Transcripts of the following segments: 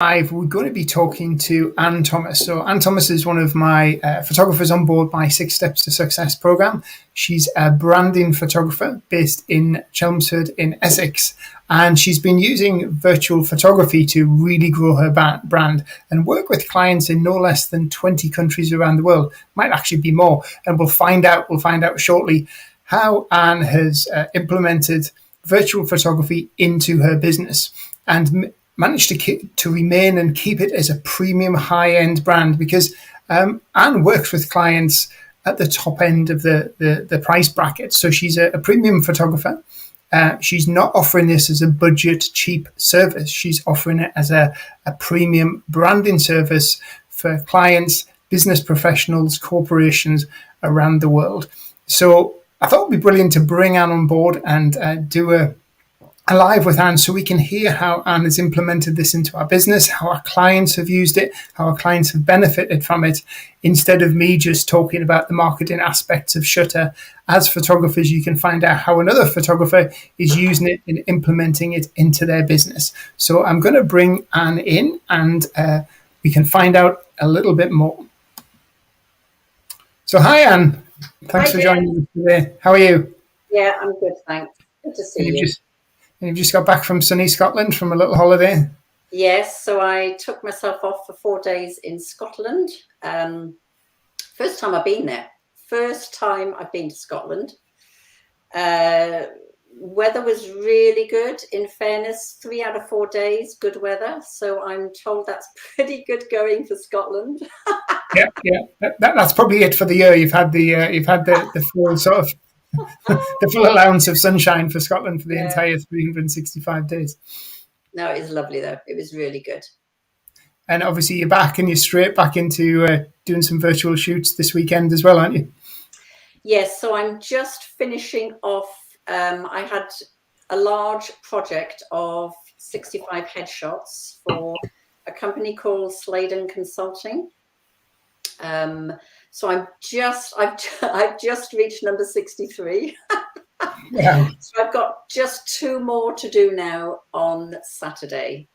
We're going to be talking to Anne Thomas. So Anne Thomas is one of my photographers on board my 6 Steps to Success program. She's a branding photographer based in Chelmsford in Essex, and she's been using virtual photography to really grow her brand and work with clients in no less than 20 countries around the world. Might actually be more, and we'll find out shortly how Anne has implemented virtual photography into her business and managed to remain and keep it as a premium high-end brand, because Anne works with clients at the top end of the price bracket. So she's a premium photographer. She's not offering this as a budget cheap service. She's offering it as a premium branding service for clients, business professionals, corporations around the world. So I thought it would be brilliant to bring Anne on board and do a live with Anne, so we can hear how Anne has implemented this into our business, how our clients have used it, how our clients have benefited from it, instead of me just talking about the marketing aspects of Shutter. As photographers, you can find out how another photographer is using it and implementing it into their business. So I'm going to bring Anne in, and we can find out a little bit more. So hi, Anne. Thanks for joining us today. How are you? Yeah, I'm good, thanks. Good to see you. You've just got back from sunny Scotland from a little holiday? Yes, so I took myself off for 4 days in Scotland. First time I've been there. First time I've been to Scotland. Weather was really good. In fairness, 3 out of 4 days, good weather. So I'm told that's pretty good going for Scotland. Yeah. That's probably it for the year. You've had the full sort of the full allowance of sunshine for Scotland for the entire 365 days. No, it was lovely though. It was really good. And obviously you're back and you're straight back into doing some virtual shoots this weekend as well, aren't you? Yes, so I'm just finishing off. I had a large project of 65 headshots for a company called Sladen Consulting. So I've just reached number 63. Yeah. So I've got just 2 more to do now on Saturday.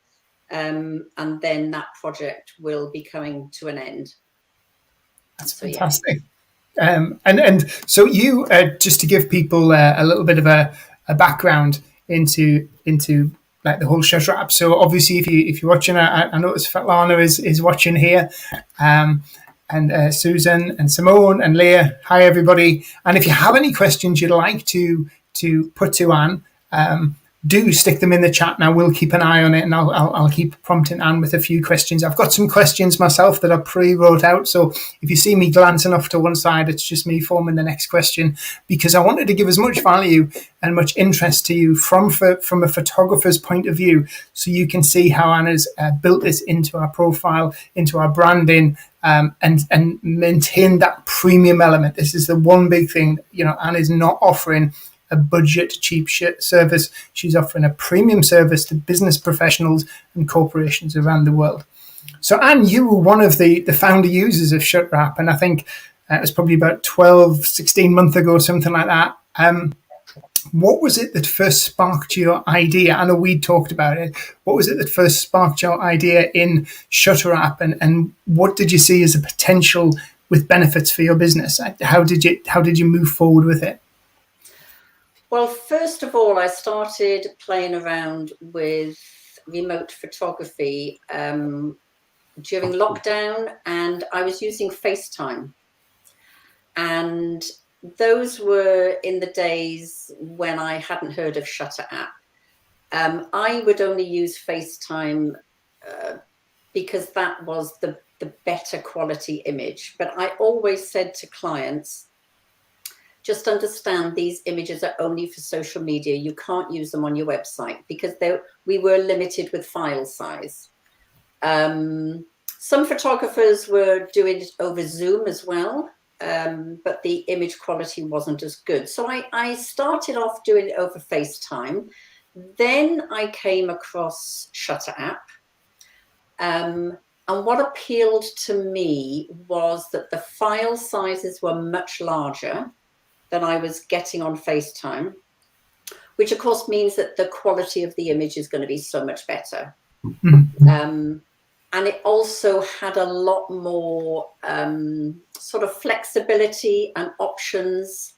And then that project will be coming to an end. That's fantastic. Yeah. And so you, just to give people a little bit of a background into like the whole Shutter app. So obviously if you're watching, I notice Svetlana is watching here. And Susan and Simone and Leah. Hi, everybody. And if you have any questions you'd like to put to Anne, do stick them in the chat, and I will keep an eye on it, and I'll keep prompting Anne with a few questions. I've got some questions myself that I pre-wrote out, so if you see me glancing off to one side, it's just me forming the next question, because I wanted to give as much value and much interest to you from a photographer's point of view, so you can see how Anne has built this into our profile, into our branding, and maintain that premium element. This is the one big thing. Anne is not offering a budget cheap service. She's offering a premium service to business professionals and corporations around the world. So Anne, you were one of the founder users of Shutter app, and I think it was probably about 16 months ago, something like that. What was it that first sparked your idea? I know we talked about it. What was it that first sparked your idea in Shutter app, and what did you see as a potential with benefits for your business? How did you move forward with it? Well, first of all, I started playing around with remote photography during lockdown, and I was using FaceTime. And those were in the days when I hadn't heard of Shutter app. I would only use FaceTime because that was the better quality image. But I always said to clients, just understand these images are only for social media. You can't use them on your website, because we were limited with file size. Some photographers were doing it over Zoom as well, but the image quality wasn't as good. So I started off doing it over FaceTime. Then I came across Shutter app. And what appealed to me was that the file sizes were much larger than I was getting on FaceTime, which of course means that the quality of the image is going to be so much better. and it also had a lot more sort of flexibility and options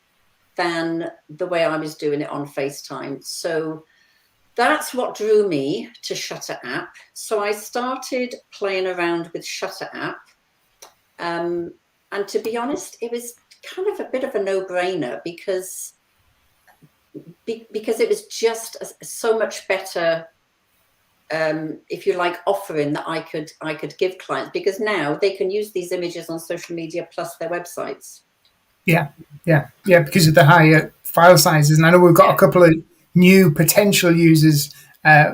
than the way I was doing it on FaceTime. So that's what drew me to Shutter app. So I started playing around with Shutter app. And to be honest, it was kind of a bit of a no-brainer because it was just so much better, if you like, offering that I could give clients, because now they can use these images on social media plus their websites. Yeah, because of the higher file sizes. And I know we've got a couple of new potential users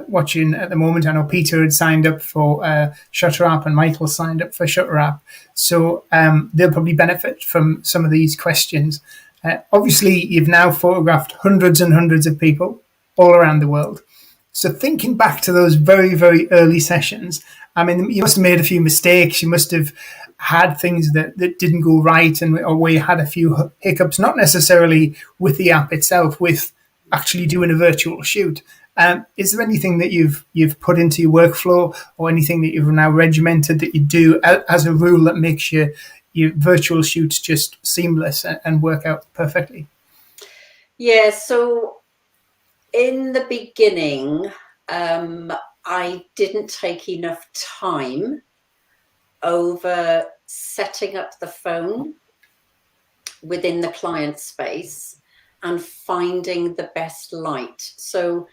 watching at the moment. I know Peter had signed up for Shutter App and Michael signed up for Shutter App. So they'll probably benefit from some of these questions. Obviously, you've now photographed hundreds and hundreds of people all around the world. So thinking back to those very, very early sessions, I mean, you must have made a few mistakes. You must have had things that didn't go right, or where you had a few hiccups, not necessarily with the app itself, with actually doing a virtual shoot. Is there anything that you've put into your workflow, or anything that you've now regimented that you do as a rule that makes your virtual shoots just seamless and work out perfectly? Yeah, so in the beginning, I didn't take enough time over setting up the phone within the client space and finding the best light. So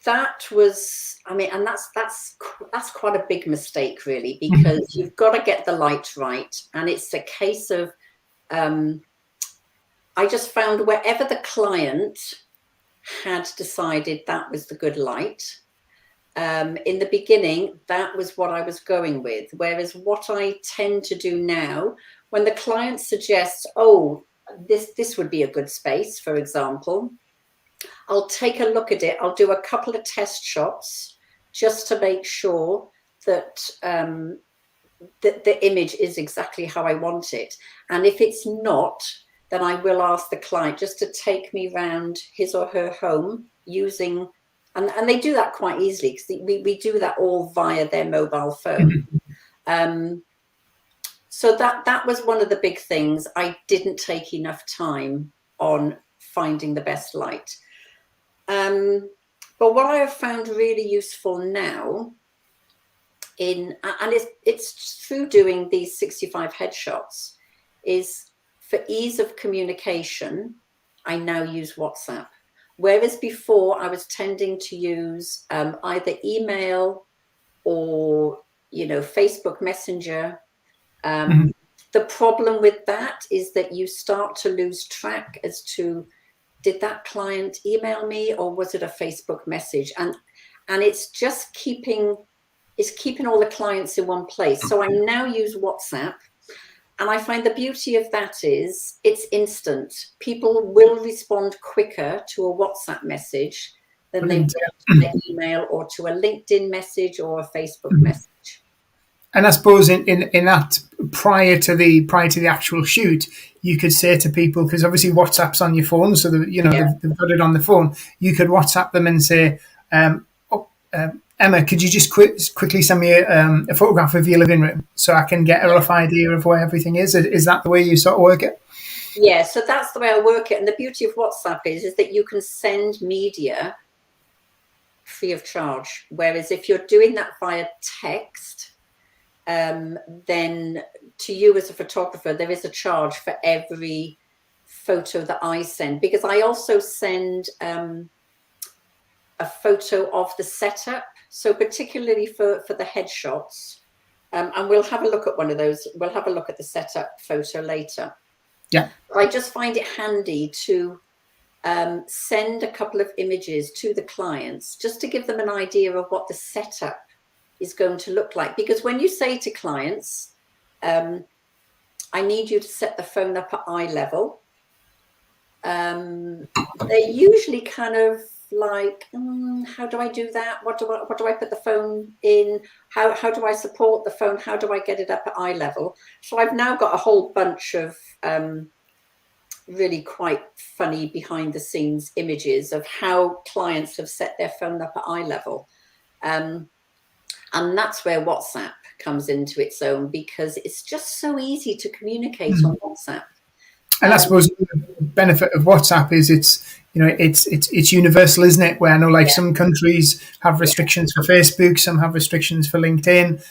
that was, I mean, and that's quite a big mistake, really, because you've got to get the light right, and it's a case of I just found wherever the client had decided that was the good light, in the beginning, that was what I was going with. Whereas what I tend to do now, when the client suggests, oh, this would be a good space, for example, I'll take a look at it. I'll do a couple of test shots just to make sure that the image is exactly how I want it. And if it's not, then I will ask the client just to take me around his or her home using, and they do that quite easily, because we do that all via their mobile phone. So that was one of the big things. I didn't take enough time on finding the best light. But what I have found really useful now, and it's through doing these 65 headshots, is for ease of communication, I now use WhatsApp. Whereas before I was tending to use either email or, Facebook Messenger. The problem with that is that you start to lose track as to, did that client email me or was it a Facebook message? And it's just keeping all the clients in one place. So I now use WhatsApp, and I find the beauty of that is it's instant. People will respond quicker to a WhatsApp message than they will to an email or to a LinkedIn message or a Facebook message. And I suppose in that, prior to the actual shoot, you could say to people, because obviously WhatsApp's on your phone, so they've got it on the phone. You could WhatsApp them and say, Emma, could you just quickly send me a photograph of your living room so I can get a rough idea of where everything is? Is that the way you sort of work it? Yeah, so that's the way I work it. And the beauty of WhatsApp is that you can send media free of charge. Whereas if you're doing that via text, then to you as a photographer, there is a charge for every photo that I send, because I also send a photo of the setup. So particularly for the headshots, and we'll have a look at one of those. We'll have a look at the setup photo later. Yeah. I just find it handy to send a couple of images to the clients just to give them an idea of what the setup is going to look like. Because when you say to clients, I need you to set the phone up at eye level, they're usually kind of like, how do I do that? What do I put the phone in? How do I support the phone? How do I get it up at eye level? So I've now got a whole bunch of really quite funny behind the scenes images of how clients have set their phone up at eye level. And that's where WhatsApp comes into its own, because it's just so easy to communicate on WhatsApp. And I suppose the benefit of WhatsApp is it's universal, isn't it? Where I know like some countries have restrictions for Facebook, some have restrictions for LinkedIn.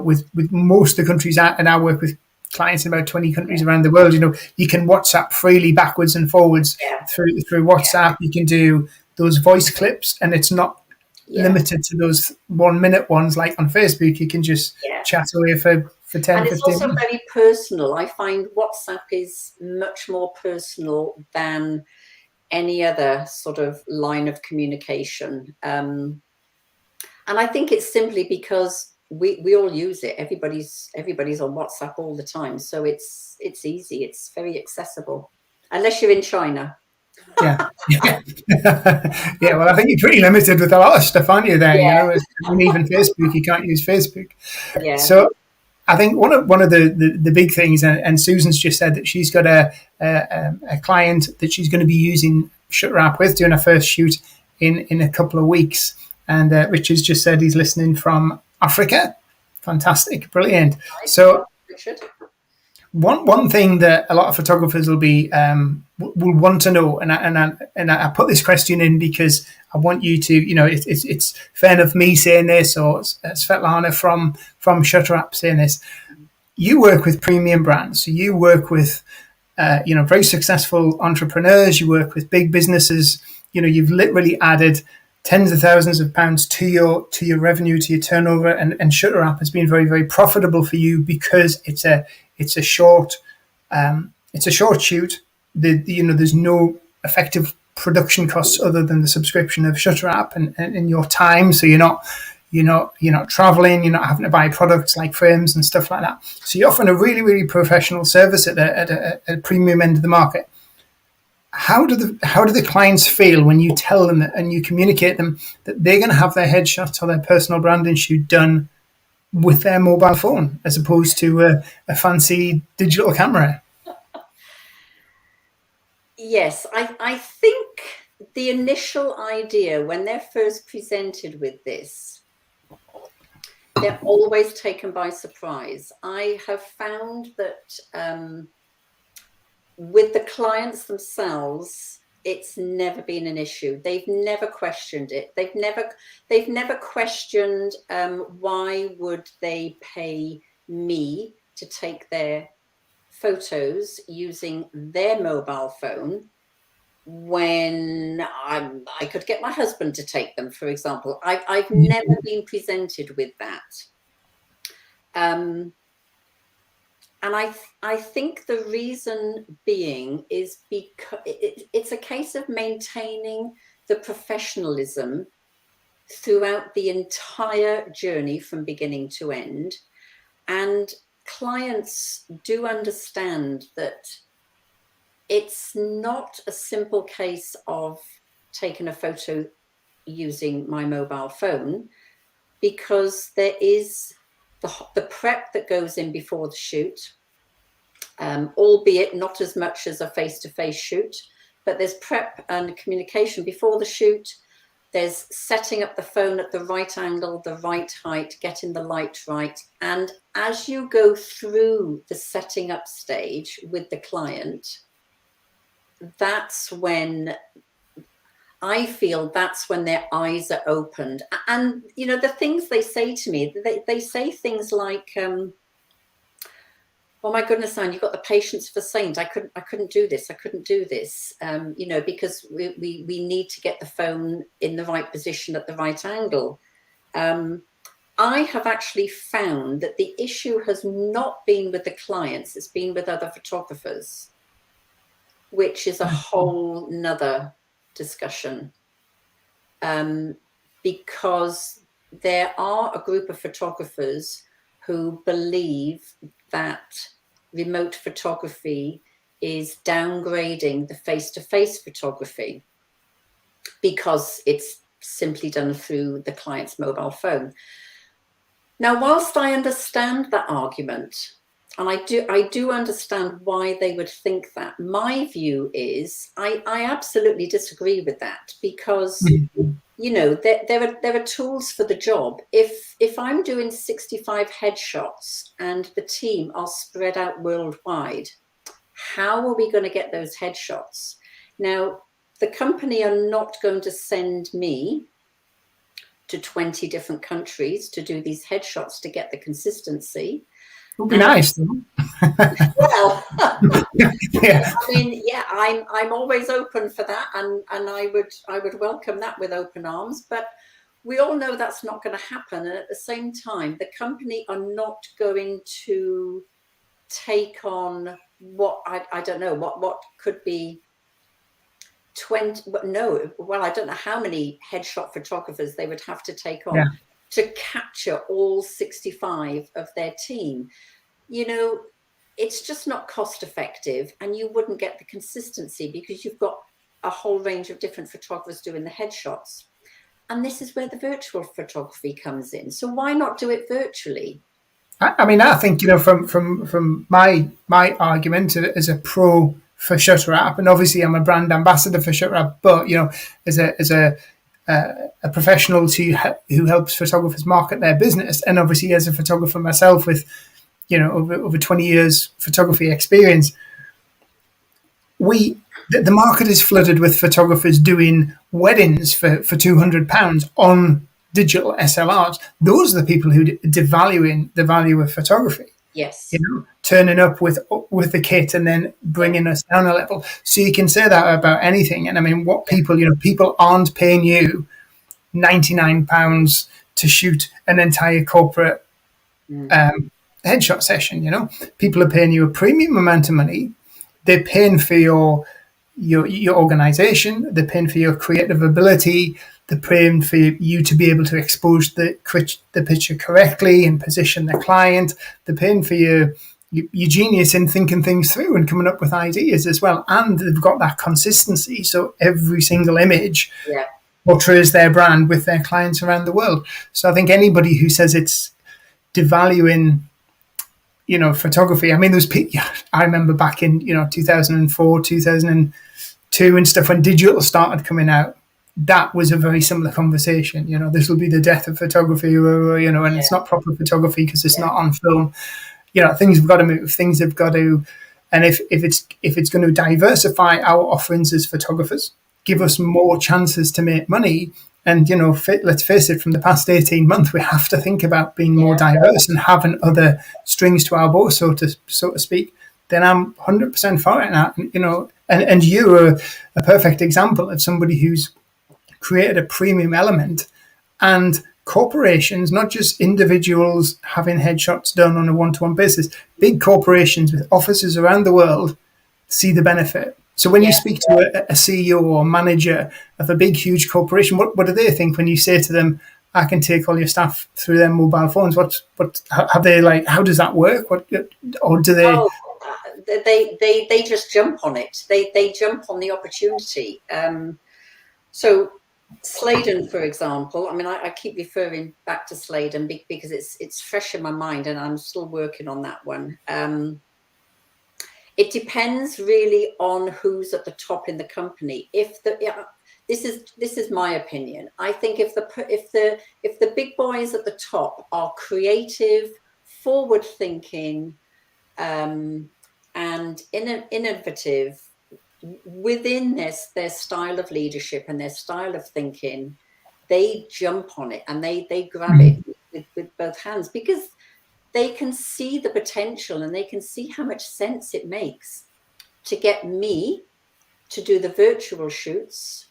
With most of the countries, and I work with clients in about 20 countries around the world. You can WhatsApp freely backwards and forwards through WhatsApp. You can do those voice clips, and it's not limited to those 1 minute ones like on Facebook. You can just chat away for 10, and it's 15 also minutes. very personal. I find WhatsApp is much more personal than any other sort of line of communication. And I think it's simply because we all use it. Everybody's on WhatsApp all the time. So it's easy. It's very accessible, unless you're in China. Yeah. Well, I think you're pretty limited with a lot of stuff, aren't you? There, and even Facebook, you can't use Facebook. Yeah. So I think one of the big things, and Susan's just said that she's got a client that she's going to be using Shutter App with, doing her first shoot in a couple of weeks. And Richard's just said he's listening from Africa. Fantastic, brilliant. So Richard. One thing that a lot of photographers will want to know, and I put this question in because I want you to, it's fair enough me saying this, or Svetlana from Shutter App saying this. You work with premium brands, so you work with very successful entrepreneurs. You work with big businesses. You've literally added tens of thousands of pounds to your revenue, to your turnover, and Shutter App has been very, very profitable for you because it's a short shoot. There's no effective production costs other than the subscription of Shutter App and your time. So you're not traveling. You're not having to buy products like frames and stuff like that. So you're offering a really, really professional service at a premium end of the market. How do the clients feel when you tell them and you communicate them that they're going to have their headshots or their personal branding shoot done with their mobile phone as opposed to a fancy digital camera? Yes, I think the initial idea when they're first presented with this, they're always taken by surprise. I have found that with the clients themselves, it's never been an issue. They've never questioned it. They've never questioned why would they pay me to take their photos using their mobile phone when I could get my husband to take them, for example. I've never been presented with that. And I think the reason being is because it's a case of maintaining the professionalism throughout the entire journey from beginning to end. And clients do understand that it's not a simple case of taking a photo using my mobile phone, because there is the prep that goes in before the shoot, albeit not as much as a face-to-face shoot, but there's prep and communication before the shoot. There's setting up the phone at the right angle, the right height, getting the light right. And as you go through the setting up stage with the client, that's when I feel their eyes are opened. And, the things they say to me, they say things like, oh my goodness, Anne, you've got the patience of a saint. I couldn't do this. I couldn't do this. Because we need to get the phone in the right position at the right angle. I have actually found that the issue has not been with the clients, it's been with other photographers, which is a whole nother discussion. Because there are a group of photographers who believe that remote photography is downgrading the face-to-face photography because it's simply done through the client's mobile phone. Now, whilst I understand that argument, and I do understand why they would think that, my view is I absolutely disagree with that, because there are tools for the job. If I'm doing 65 headshots and the team are spread out worldwide, how are we going to get those headshots? Now, the company are not going to send me to 20 different countries to do these headshots to get the consistency. It would be nice. Well, Yeah. I mean, yeah, I'm always open for that, and I would welcome that with open arms. But we all know that's not going to happen. And at the same time, the company are not going to take on what I don't know what could be 20. No, well, I don't know how many headshot photographers they would have to take on to capture all 65 of their team. It's just not cost effective, and you wouldn't get the consistency because you've got a whole range of different photographers doing the headshots. And this is where the virtual photography comes in. So why not do it virtually? I mean, I think, from my argument as a pro for Shutter App, and obviously I'm a brand ambassador for Shutter App, but as a professional who helps photographers market their business, and obviously as a photographer myself with over 20 years photography experience, the market is flooded with photographers doing weddings for £200 on digital SLRs. Those are the people who are devaluing the value of photography. Yes. Turning up with the kit and then bringing us down a level. So you can say that about anything. And I mean, what people aren't paying you £99 to shoot an entire corporate headshot session. People are paying you a premium amount of money. They're paying for your organization. They're paying for your creative ability. They're paying for you to be able to expose the picture correctly and position the client. They're paying for your genius in thinking things through and coming up with ideas as well. And they've got that consistency. So every single image portrays their brand with their clients around the world. So I think anybody who says it's devaluing photography. I mean, I remember back in 2004, 2002 and stuff, when digital started coming out. That was a very similar conversation. This will be the death of photography, and it's not proper photography because it's not on film. Things have got to move. Things have got to, and if it's going to diversify our offerings as photographers, give us more chances to make money. And, let's face it, from the past 18 months, we have to think about being more diverse and having other strings to our bow, so to speak. Then I'm 100% for it. And you're a perfect example of somebody who's created a premium element, and corporations, not just individuals having headshots done on a one-to-one basis, big corporations with offices around the world see the benefit. So when you speak to a CEO or manager of a big, huge corporation, what do they think when you say to them, I can take all your staff through their mobile phones? How does that work? Or do they? Oh, they just jump on it. They jump on the opportunity. So Sladen, for example, I mean, I keep referring back to Sladen because it's fresh in my mind and I'm still working on that one. It depends really on who's at the top in the company. This is my opinion. I think if the big boys at the top are creative, forward-thinking, and innovative within their style of leadership and their style of thinking, they jump on it and they grab it with both hands because they can see the potential and they can see how much sense it makes to get me to do the virtual shoots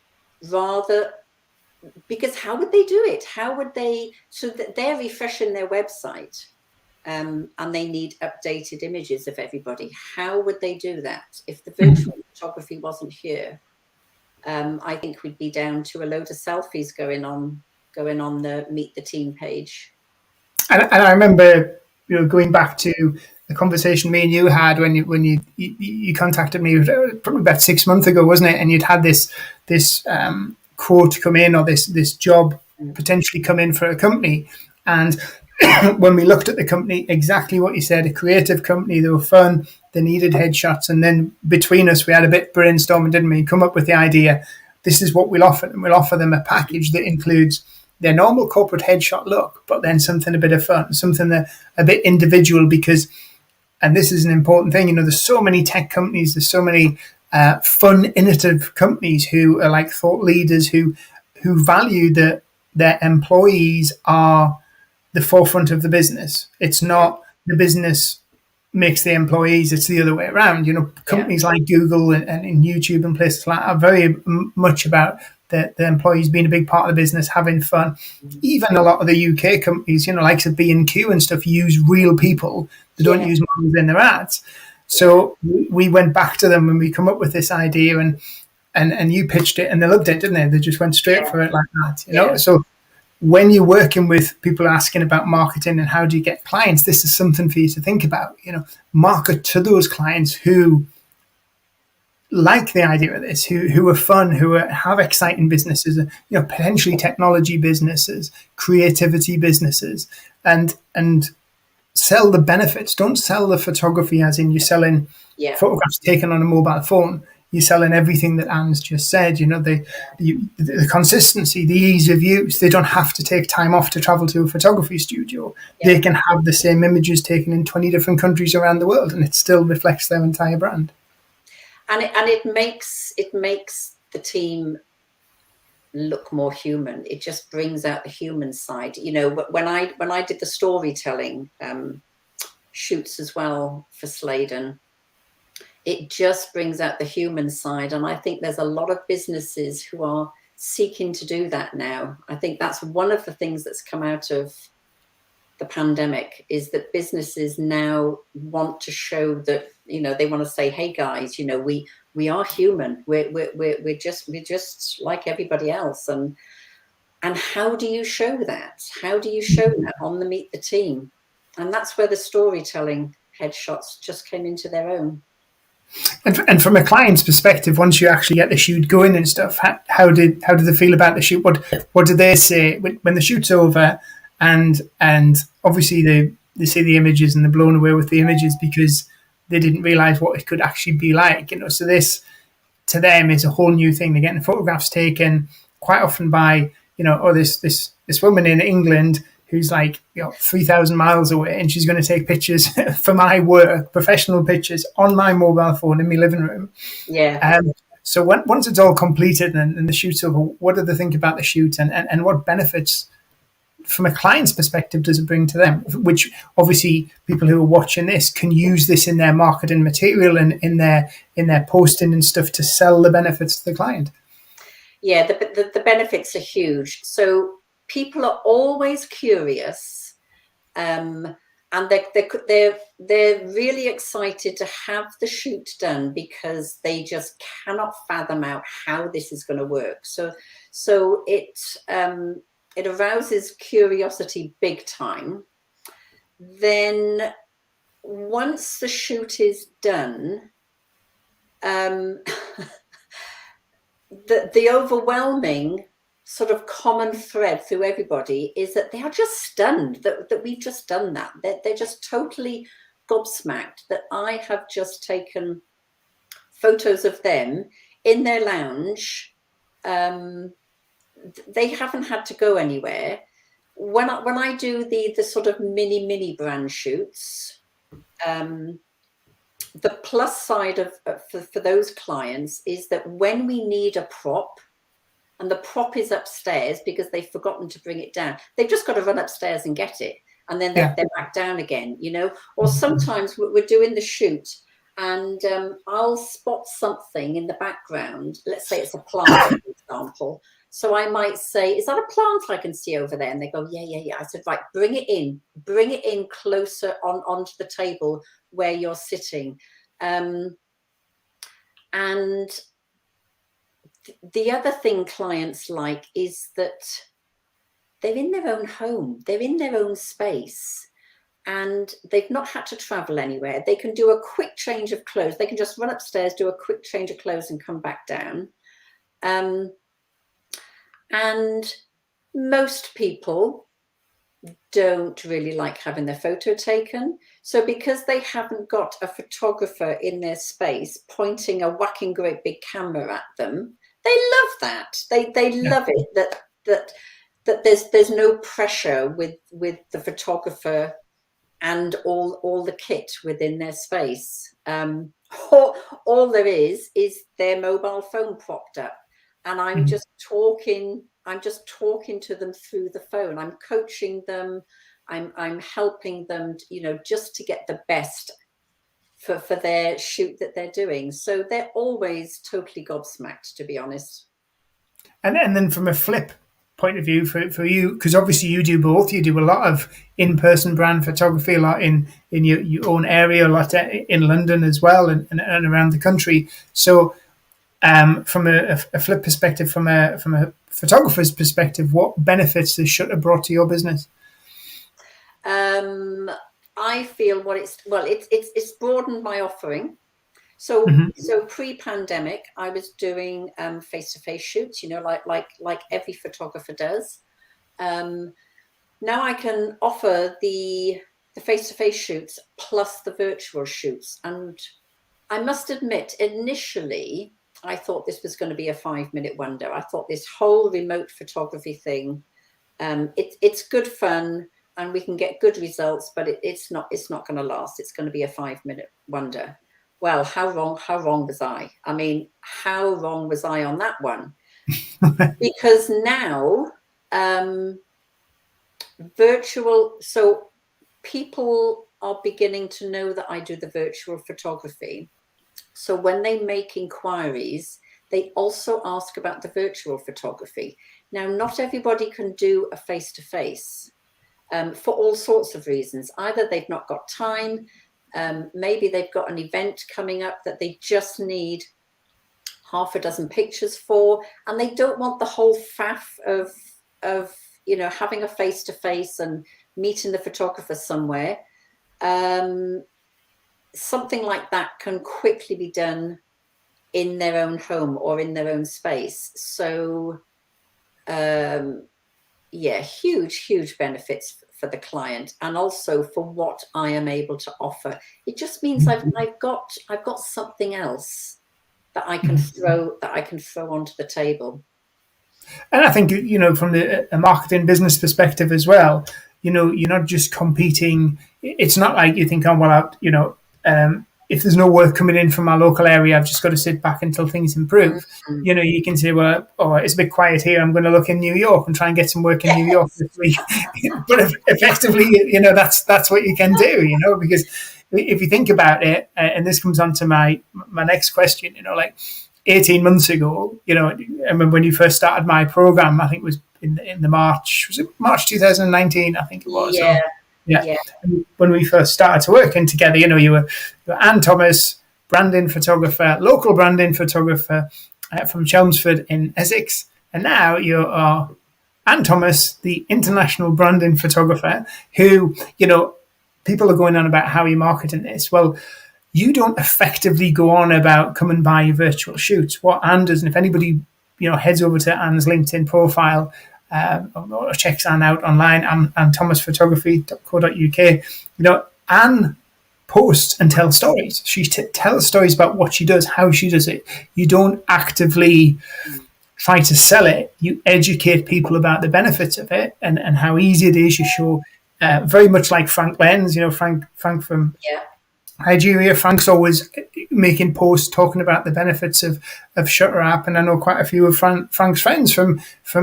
because how would they do it? How would they, so that they're refreshing their website and they need updated images of everybody. How would they do that if the virtual photography wasn't here? I think we'd be down to a load of selfies going on the Meet the Team page. And I remember, going back to the conversation me and you had when you contacted me probably about 6 months ago, wasn't it? And you'd had this quote come in, or this job potentially come in for a company. And when we looked at the company, exactly what you said, a creative company, they were fun, they needed headshots. And then between us, we had a bit brainstorming, didn't we? Come up with the idea, this is what we'll offer them. We'll offer them a package that includes their normal corporate headshot look, but then something a bit of fun, something that a bit individual, because, and this is an important thing, there's so many tech companies, there's so many fun, innovative companies who are like thought leaders who value that their employees are the forefront of the business. It's not the business makes the employees, it's the other way around. Companies like Google and YouTube and places like that are very much about the employees being a big part of the business, having fun. Even a lot of the UK companies, likes of B&Q and stuff, use real people. They don't use models in their ads. So we went back to them and we come up with this idea, and you pitched it and they loved it, didn't they? They just went straight for it like that, So when you're working with people asking about marketing and how do you get clients, this is something for you to think about. Market to those clients who like the idea of this, who are fun, who have exciting businesses, potentially technology businesses, creativity businesses, and sell the benefits. Don't sell the photography as in you're selling photographs taken on a mobile phone. You're selling everything that Anne's just said. The consistency, the ease of use. They don't have to take time off to travel to a photography studio. They can have the same images taken in 20 different countries around the world, and it still reflects their entire brand. And it makes the team look more human. It just brings out the human side. When I did the storytelling shoots as well for Sladen, it just brings out the human side. And I think there's a lot of businesses who are seeking to do that now. I think that's one of the things that's come out of the pandemic, is that businesses now want to show that, they want to say, hey guys, we are human. We're just like everybody else. And how do you show that? How do you show that on the Meet the Team? And that's where the storytelling headshots just came into their own. And from a client's perspective, once you actually get the shoot going and stuff, how did they feel about the shoot? What did they say when the shoot's over? And obviously they see the images and they're blown away with the images because they didn't realize what it could actually be like. So this to them is a whole new thing. They're getting photographs taken quite often by this woman in England who's like 3,000 miles away, and she's going to take pictures for my work, professional pictures, on my mobile phone in my living room. So once it's all completed and the shoot's over, what do they think about the shoot, and what benefits from a client's perspective does it bring to them? Which obviously people who are watching this can use this in their marketing material and in their posting and stuff to sell the benefits to the client. Yeah, the benefits are huge. So people are always curious, and they're really excited to have the shoot done because they just cannot fathom out how this is going to work. So it arouses curiosity big time. Then once the shoot is done, the overwhelming sort of common thread through everybody is that they are just stunned that we've just done that. They're just totally gobsmacked that I have just taken photos of them in their lounge. They haven't had to go anywhere. When I do the sort of mini brand shoots, the plus side for those clients is that when we need a prop, and the prop is upstairs because they've forgotten to bring it down, they've just got to run upstairs and get it, and then they're back down again, Or sometimes we're doing the shoot and I'll spot something in the background. Let's say it's a plant, for example. So I might say, is that a plant I can see over there? And they go, yeah. I said, right, bring it in closer onto the table where you're sitting. And the other thing clients like is that they're in their own home, they're in their own space, and they've not had to travel anywhere. They can do a quick change of clothes. They can just run upstairs, do a quick change of clothes and come back down. And most people don't really like having their photo taken. So because they haven't got a photographer in their space pointing a whacking great big camera at them, they love that. They Yeah. love it that there's no pressure with the photographer and all the kit within their space. All there is their mobile phone propped up, and I'm Mhm. just talking. I'm just talking to them through the phone. I'm coaching them. I'm helping them, just to get the best for their shoot that they're doing. So they're always totally gobsmacked, to be honest. And then from a flip point of view for you, because obviously you do both. You do a lot of in-person brand photography, a lot in your own area, a lot in London as well, and around the country. So from a flip perspective, from a photographer's perspective, what benefits has Shutter brought to your business? Um, I feel it's broadened my offering. So Mm-hmm. so pre-pandemic, I was doing face-to-face shoots, like every photographer does. Um, Now I can offer the face-to-face shoots plus the virtual shoots. And I must admit, initially, I thought this was going to be a 5-minute wonder. I thought this whole remote photography thing, it's good fun and we can get good results, but it's not going to last. It's going to be a 5-minute wonder. Well, how wrong was I? I mean, how wrong was I on that one? Because now, um, so people are beginning to know that I do the virtual photography. So when they make inquiries, they also ask about the virtual photography. Now, not everybody can do a face-to-face for all sorts of reasons. Either they've not got time, maybe they've got an event coming up that they just need half a dozen pictures for, and they don't want the whole faff of having a face-to-face and meeting the photographer somewhere. Something like that can quickly be done in their own home or in their own space. So yeah, huge benefits for the client, and also for what I am able to offer. It just means I've got something else that I can throw onto the table. And I think from a marketing business perspective as well, you're not just competing. It's not like you think, oh well, if there's no work coming in from my local area, I've just got to sit back until things improve. Mm-hmm. You can say, well, oh, it's a bit quiet here. I'm going to look in New York and try and get some work in New York Yes. this week. But effectively, that's what you can do. Because if you think about it, and this comes on to my next question, like 18 months ago, I remember when you first started my program, I think it was in the was it March 2019? I think it was. Yeah, Or, yeah. yeah. When we first started to working together, you were Anne Thomas, branding photographer, local branding photographer from Chelmsford in Essex. And now you are Anne Thomas, the international branding photographer, who, people are going on about how you're marketing this. Well, you don't effectively go on about come and buy your virtual shoots. What Anne does, and if anybody heads over to Anne's LinkedIn profile or checks Anne out online, annthomasphotography.co.uk, Anne posts and tells stories. She tells stories about what she does, how she does it. You don't actively try to sell it. You educate people about the benefits of it and how easy it is. You show very much like Frank Lenz, Frank from Yeah. Nigeria. Frank's always making posts talking about the benefits of Shutter app, and I know quite a few of Frank's friends from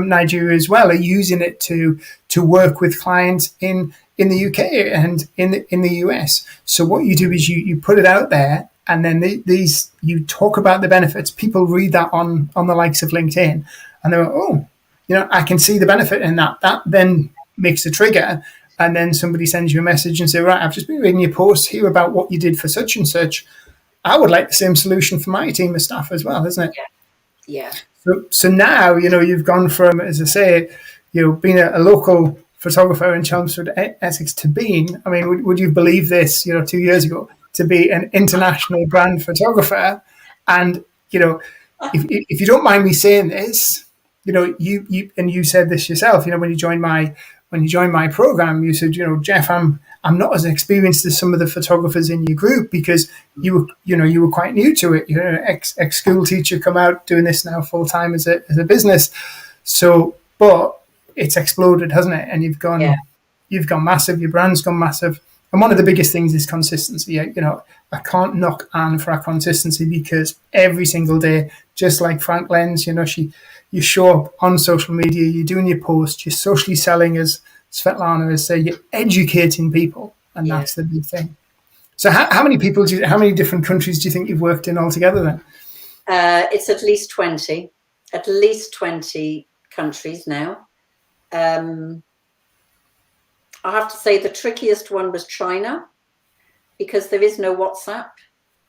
Nigeria as well are using it to work with clients in the UK and in the US. So what you do is you put it out there, and then you talk about the benefits. People read that on the likes of LinkedIn, and they're like, oh, I can see the benefit in that. That then makes a trigger. And then somebody sends you a message and say, right, I've just been reading your post here about what you did for such and such. I would like the same solution for my team of staff as well, isn't it? Yeah. So now, you've gone from, as I say, being a local photographer in Chelmsford, Essex, to being, I mean, would you believe this, 2 years ago, to be an international brand photographer? And, if you don't mind me saying this, you said this yourself, when you joined my program, you said, Jeff, I'm I'm not as experienced as some of the photographers in your group because you were quite new to it. You're an ex school teacher, come out doing this now full time as a business. So, but it's exploded, hasn't it? And Yeah. you've gone massive. Your brand's gone massive. And one of the biggest things is consistency. I can't knock Anne for our consistency because every single day, just like Frank Lenz, you show up on social media, you're doing your posts, you're socially selling, as Svetlana has said, you're educating people, and Yeah. that's the big thing. So, how many how many different countries do you think you've worked in altogether then? It's at least 20 countries now. I have to say the trickiest one was China, because there is no WhatsApp.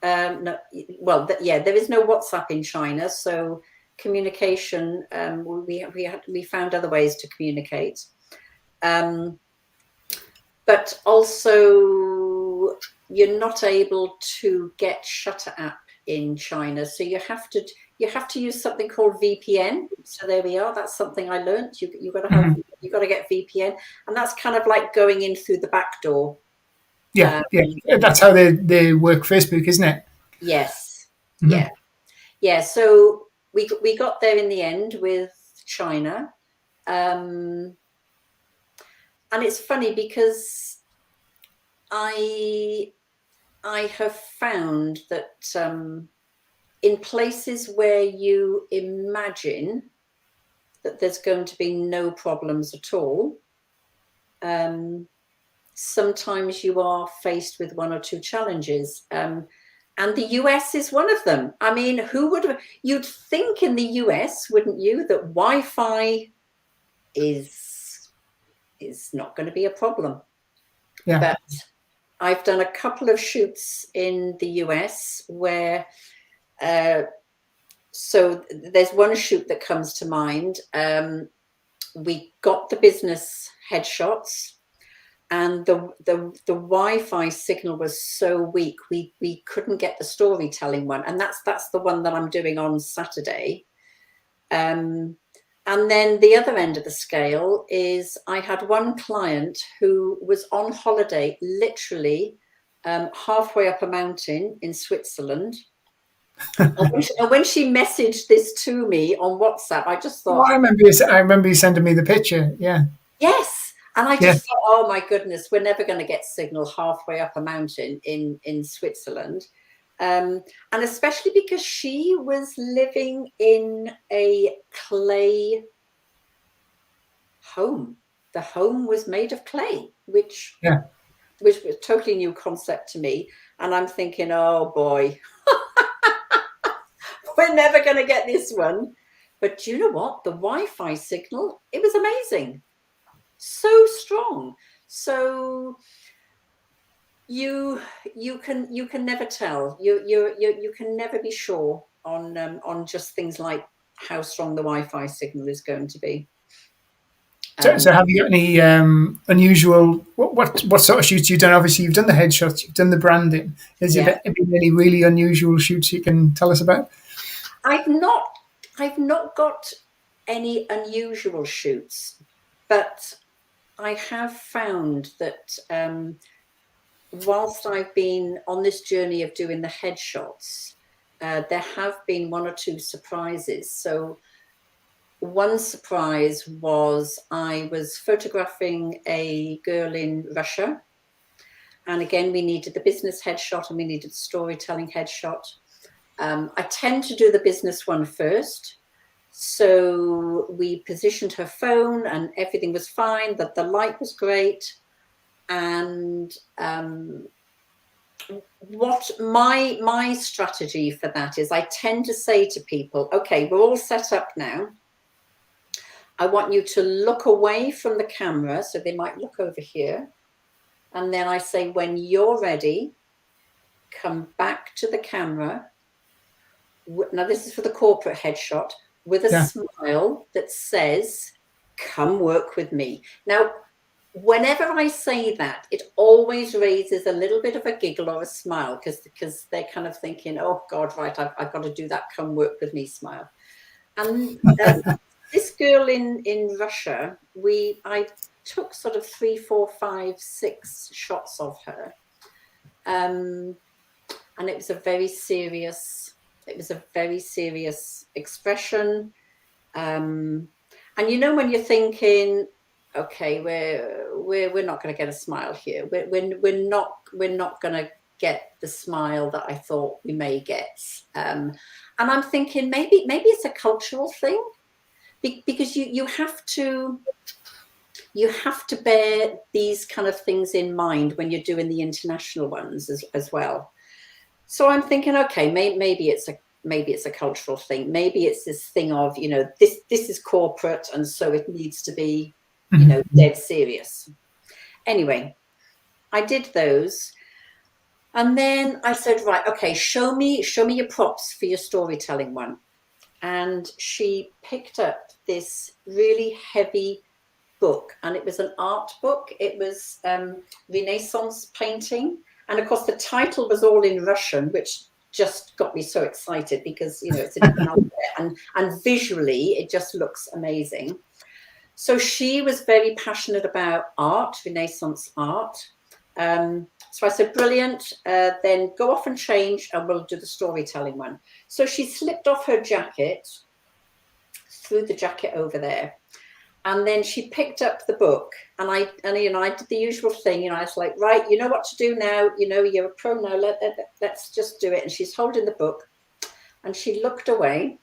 There is no WhatsApp in China, so communication. We found other ways to communicate, but also you're not able to get Shutter app in China, so you have to use something called VPN. So there we are. That's something I learned. You got to have you got to get VPN, and that's kind of like going in through the back door. Yeah, that's how they work Facebook, isn't it? Yes. Mm-hmm. Yeah. So we got there in the end with China, and it's funny because I have found that in places where you imagine that there's going to be no problems at all, sometimes you are faced with one or two challenges. And the US is one of them. I mean, you'd think in the US, wouldn't you, that Wi-Fi is not going to be a problem. Yeah. But I've done a couple of shoots in the US where, so there's one shoot that comes to mind. We got the business headshots, and the Wi-Fi signal was so weak we couldn't get the storytelling one, and that's the one that I'm doing on Saturday. And then the other end of the scale is I had one client who was on holiday, literally halfway up a mountain in Switzerland. And when she messaged this to me on WhatsApp, I just thought, I remember you sending me the picture. Yeah. Yes. And I just thought, oh my goodness, we're never going to get signal halfway up a mountain in Switzerland. And especially because she was living in a clay home. The home was made of clay, which was a totally new concept to me. And I'm thinking, oh boy, we're never going to get this one. But do you know what? The Wi-Fi signal, it was amazing. So strong. So you can never tell. You can never be sure on just things like how strong the Wi-Fi signal is going to be. So have you got any unusual? What sort of shoots you've done? Obviously, you've done the headshots, you've done the branding. Has there been any really unusual shoots you can tell us about? I've not got any unusual shoots, but I have found that whilst I've been on this journey of doing the headshots, there have been one or two surprises. So one surprise was I was photographing a girl in Russia. And again, we needed the business headshot and we needed the storytelling headshot. I tend to do the business one first. So we positioned her phone and everything was fine, that the light was great. And what my strategy for that is, I tend to say to people, okay, we're all set up now. I want you to look away from the camera. So they might look over here. And then I say, when you're ready, come back to the camera. Now, this is for the corporate headshot, with a smile that says, come work with me. Now, whenever I say that, it always raises a little bit of a giggle or a smile because they're kind of thinking, oh, God, right, I've got to do that come work with me smile. And this girl in Russia, I took sort of 3, 4, 5, 6 shots of her. And it was a very serious expression. And you know, when you're thinking, okay, we're not going to get a smile here. We're not going to get the smile that I thought we may get. And I'm thinking maybe it's a cultural thing, because you have to bear these kind of things in mind when you're doing the international ones as well. So I'm thinking, okay, maybe it's a cultural thing. Maybe it's this thing of, you know, this is corporate, and so it needs to be, you know, dead serious. Anyway, I did those, and then I said, right, okay, show me your props for your storytelling one. And she picked up this really heavy book, and it was an art book. It was Renaissance painting, and of course the title was all in Russian, which just got me so excited, because, you know, it's a different alphabet, and visually it just looks amazing. So she was very passionate about art, Renaissance art. So I said, brilliant, then go off and change and we'll do the storytelling one. So she slipped off her jacket, threw the jacket over there, and then she picked up the book, and I did the usual thing, you know, I was like, right, you know what to do now, you know, you're a pro now, let's just do it. And she's holding the book, and she looked away,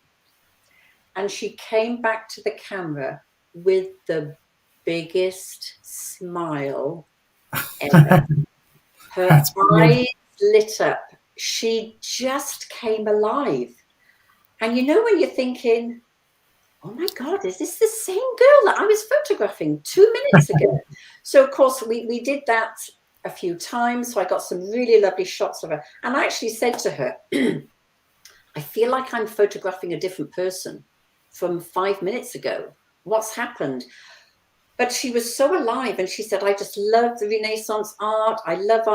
and she came back to the camera with the biggest smile ever. Her eyes lit up. She just came alive. And you know, when you're thinking, oh my God, is this the same girl that I was photographing 2 minutes ago? So of course we did that a few times. So I got some really lovely shots of her. And I actually said to her, I feel like I'm photographing a different person from 5 minutes ago. What's happened? But she was so alive, and she said, I just love the Renaissance art. I love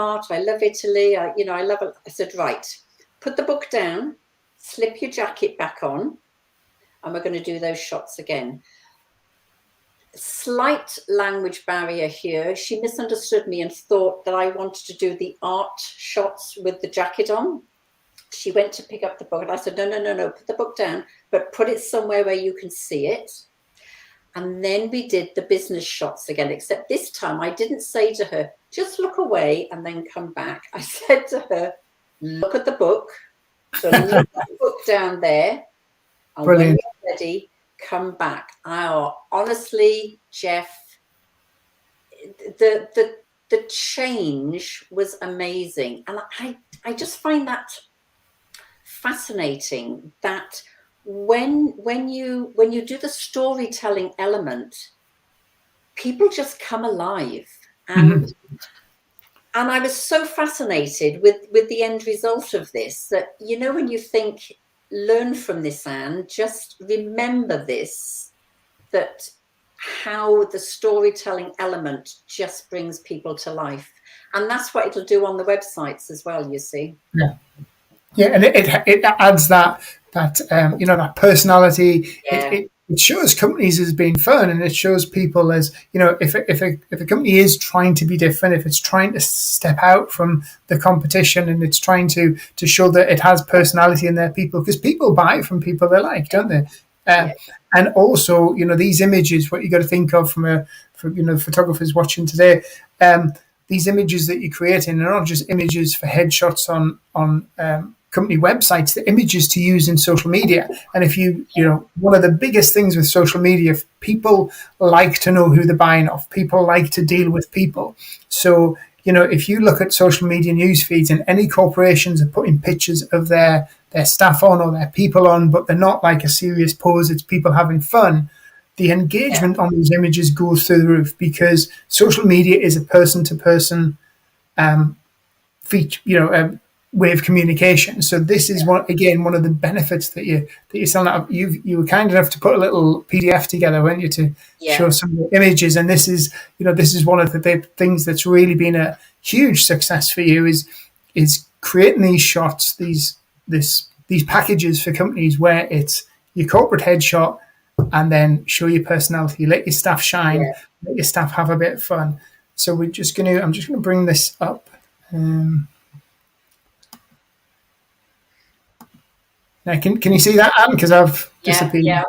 Italy. I love it. I said, right, put the book down, slip your jacket back on, and we're going to do those shots again. Slight language barrier here. She misunderstood me and thought that I wanted to do the art shots with the jacket on. She went to pick up the book, and I said, no, put the book down, but put it somewhere where you can see it. And then we did the business shots again, except this time I didn't say to her, just look away and then come back. I said to her, look at the book. So leave the book down there. And when you're ready, come back. Honestly, Jeff, the change was amazing. And I just find that fascinating, that when you do the storytelling element, people just come alive. And and I was so fascinated with the end result of this, that, you know, when you think, learn from this, Anne, just remember this, that how the storytelling element just brings people to life. And that's what it'll do on the websites as well, you see. Yeah, and it adds that that personality. Yeah. It shows companies as being fun, and it shows people as, you know, if a company is trying to be different, if it's trying to step out from the competition, and it's trying to show that it has personality in their people, because people buy from people they like, don't they? And also, you know, these images, what you got to think of from photographers watching today. These images that you're creating are not just images for headshots on company websites, the images to use in social media. And if you know, one of the biggest things with social media, people like to know who they're buying off. People like to deal with people. So, you know, if you look at social media news feeds, and any corporations are putting pictures of their staff on, or their people on, but they're not like a serious pose, it's people having fun, the engagement on those images goes through the roof, because social media is a person-to-person feature, way of communication. So this is one of the benefits that you're selling out. You were kind enough to put a little PDF together, weren't you, to show some of the images. And this is one of the things that's really been a huge success for you, is creating these shots, these packages for companies, where it's your corporate headshot and then show your personality. Let your staff shine. Yeah. Let your staff have a bit of fun. So I'm just gonna bring this up. Now, can you see that, Anne? Because I've Yeah, disappeared.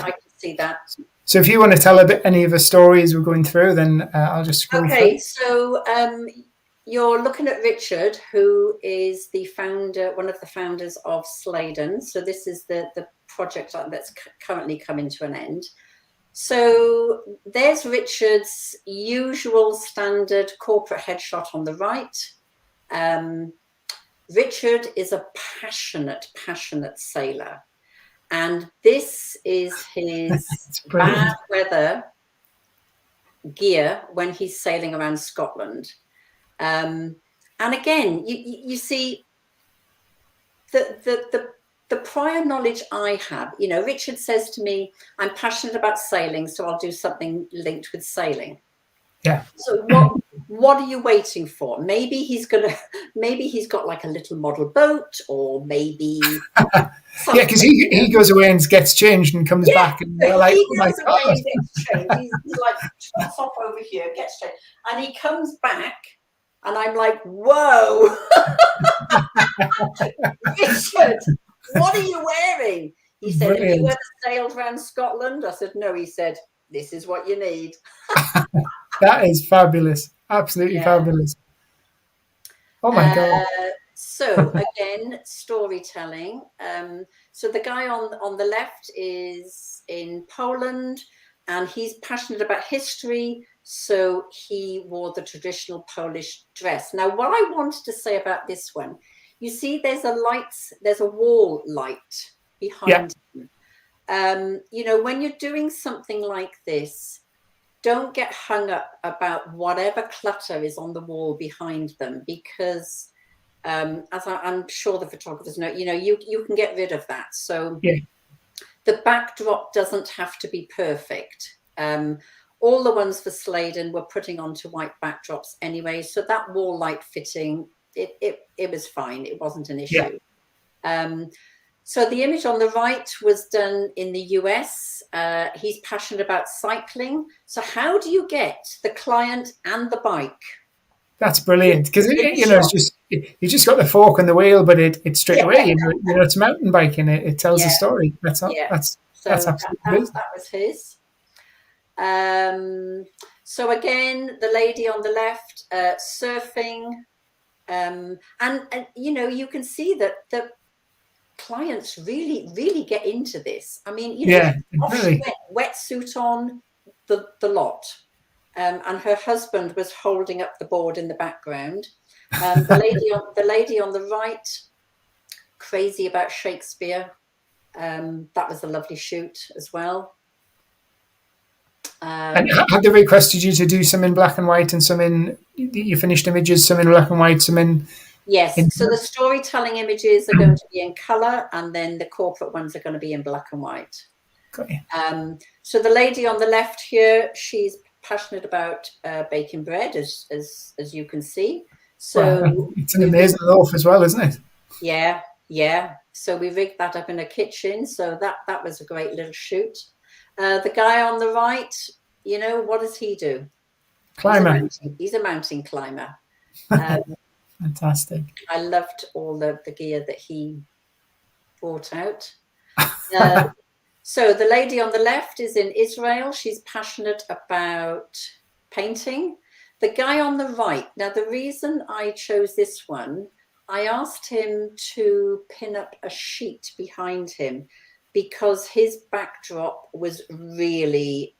I can see that. So if you want to tell a bit any of the stories we're going through, then I'll just scroll Okay, through. so you're looking at Richard, who is the founder, one of the founders of Sladen. So this is the project that's currently coming to an end. So there's Richard's usual standard corporate headshot on the right. Richard is a passionate sailor. And this is his bad weather gear when he's sailing around Scotland. And again, you see the prior knowledge I have, Richard says to me, I'm passionate about sailing, so I'll do something linked with sailing. Yeah. So what are you waiting for? Maybe he's got like a little model boat, or maybe yeah, because he goes away and gets changed and comes back, and they're like, he oh my goes God. away and gets changed. He's like trots off over here, gets changed, and he comes back, and I'm like, whoa, Richard, what are you wearing? He said, have you ever sailed around Scotland? I said, no. He said, this is what you need. That is fabulous. Absolutely fabulous. Oh my God. So again, storytelling. So the guy on the left is in Poland, and he's passionate about history. So he wore the traditional Polish dress. Now, what I wanted to say about this one, you see, there's a wall light behind him. When you're doing something like this, don't get hung up about whatever clutter is on the wall behind them, because as I'm sure the photographers know, you can get rid of that. So the backdrop doesn't have to be perfect. All the ones for Sladen were putting onto white backdrops anyway, so that wall light fitting, it was fine. It wasn't an issue. So the image on the right was done in the US. He's passionate about cycling. So how do you get the client and the bike? That's brilliant, because it's just you just got the fork and the wheel, but it's straight away. It's mountain biking. It tells a story. That's absolutely good. That was his. So again, the lady on the left, surfing, and you can see that the clients really get into this. I mean, wetsuit on, the lot. And her husband was holding up the board in the background. The lady on the right, crazy about Shakespeare. That was a lovely shoot as well. And had they requested you to do some in black and white and some in your finished images, some in black and white, some in... Yes, so the storytelling images are going to be in colour, and then the corporate ones are going to be in black and white. So the lady on the left here, she's passionate about baking bread, as you can see. So it's an amazing loaf as well, isn't it? Yeah. So we rigged that up in a kitchen. So that was a great little shoot. The guy on the right, what does he do? Climber. He's a mountain climber. Fantastic. I loved all the gear that he brought out. So the lady on the left is in Israel. She's passionate about painting. The guy on the right, now the reason I chose this one, I asked him to pin up a sheet behind him because his backdrop was really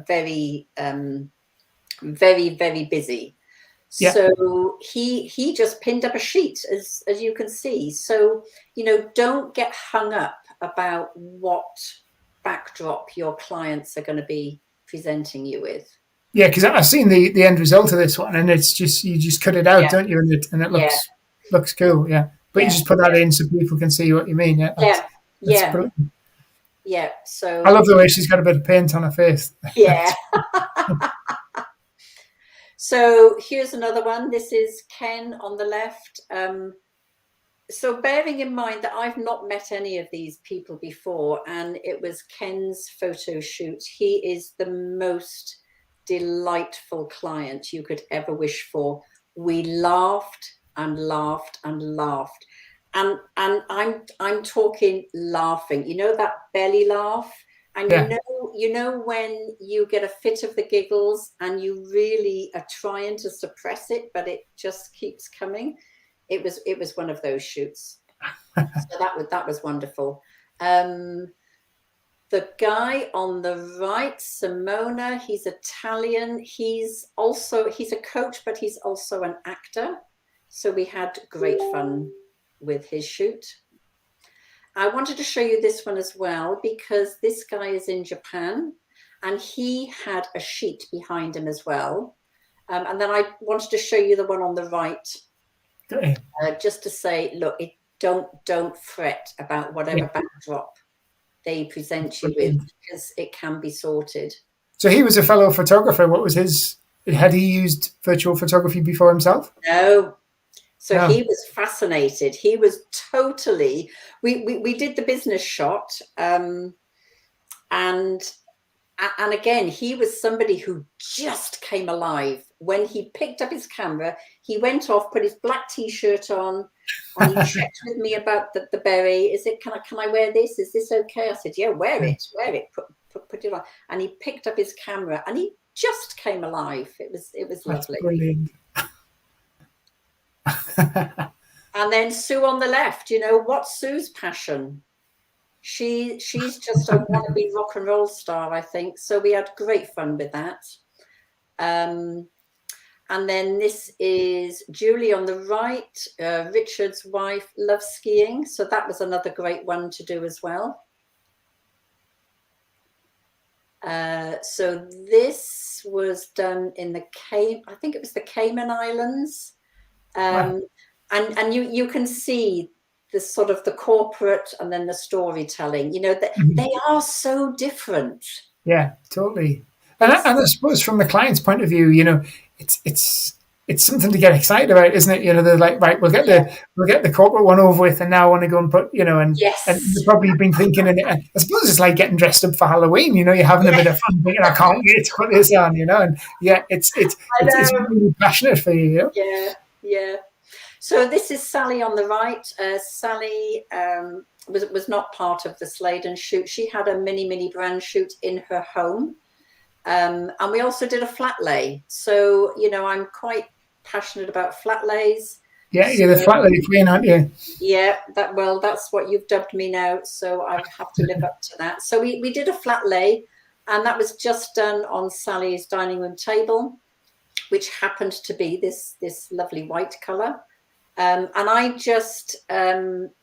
very, very busy. Yeah. So he just pinned up a sheet, as you can see. So, don't get hung up about what backdrop your clients are going to be presenting you with. Yeah, because I've seen the end result of this one, and it's just, you just cut it out, don't you? And it looks cool, But you just put that in so people can see what you mean. That's brilliant. Yeah, so... I love the way she's got a bit of paint on her face. Yeah. So here's another one. This is Ken on the left. So bearing in mind that I've not met any of these people before, and it was Ken's photo shoot, he is the most delightful client you could ever wish for. We laughed and laughed and laughed. And I'm talking laughing, you know, that belly laugh. And Yeah, you know when you get a fit of the giggles and you really are trying to suppress it, but it just keeps coming. It was one of those shoots. So that was wonderful. Um, the guy on the right, Simona, he's Italian. He's a coach, but he's also an actor. So we had great fun with his shoot. I wanted to show you this one as well because this guy is in Japan and he had a sheet behind him as well. And then I wanted to show you the one on the right, just to say, look, don't fret about whatever yeah. backdrop they present you with because it can be sorted. So he was a fellow photographer. What was his? Had he used virtual photography before himself? No. So No. he was fascinated. He was totally. We did the business shot, and again, he was somebody who just came alive when he picked up his camera. He went off, put his black t-shirt on, and he checked with me about the beret. Is it? Can I wear this? Is this okay? I said, yeah, wear it. Put it on. And he picked up his camera, and he just came alive. It was That's lovely. brilliant. And then Sue on the left. You know what's Sue's passion? She's just a wannabe rock and roll star, I think. So we had great fun with that. And then this is Julie on the right. Richard's wife loves skiing, so that was another great one to do as well. So this was done in I think it was the Cayman Islands. Wow. And you can see the sort of the corporate and then the storytelling, you know, that they are so different. Yeah, totally. And I suppose from the client's point of view, you know, it's something to get excited about, isn't it? You know, they're like, right, we'll get the corporate one over with, and now I want to go and put, you know, and Yes. you've probably been thinking, and I suppose it's like getting dressed up for Halloween. You know, you're having a bit of fun, thinking, I can't wait to put this on, you know, and yeah, it's really passionate for you. You know? Yeah, yeah. So this is Sally on the right. Sally was not part of the Sladen shoot. She had a mini brand shoot in her home. And we also did a flat lay. So, you know, I'm quite passionate about flat lays. Yeah, you're the flat lay queen, aren't you? Yeah, that's what you've dubbed me now. So I have to live up to that. So we did a flat lay, and that was just done on Sally's dining room table, which happened to be this lovely white colour. And I just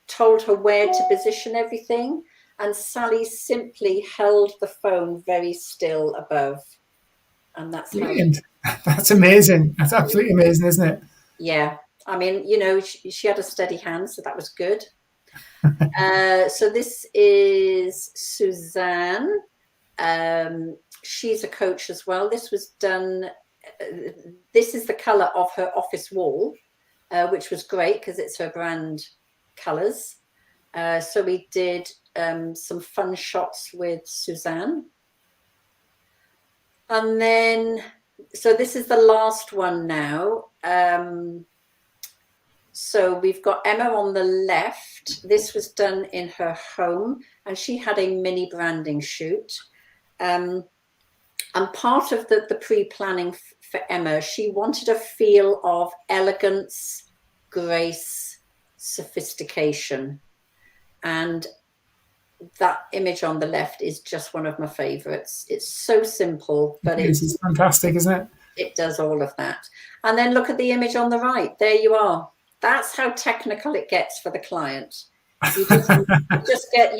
told her where to position everything. And Sally simply held the phone very still above. And that's brilliant. That's amazing. That's absolutely amazing, isn't it? Yeah. I mean, you know, she had a steady hand, so that was good. So this is Suzanne. She's a coach as well. This was done. This is the colour of her office wall, which was great because it's her brand colours. So we did some fun shots with Suzanne. And then, so this is the last one now. So we've got Emma on the left. This was done in her home, and she had a mini branding shoot. And part of the pre-planning for Emma, she wanted a feel of elegance, grace, sophistication. And that image on the left is just one of my favorites. It's so simple, but It's fantastic, isn't it? It does all of that. And then look at the image on the right. There you are. That's how technical it gets for the client. You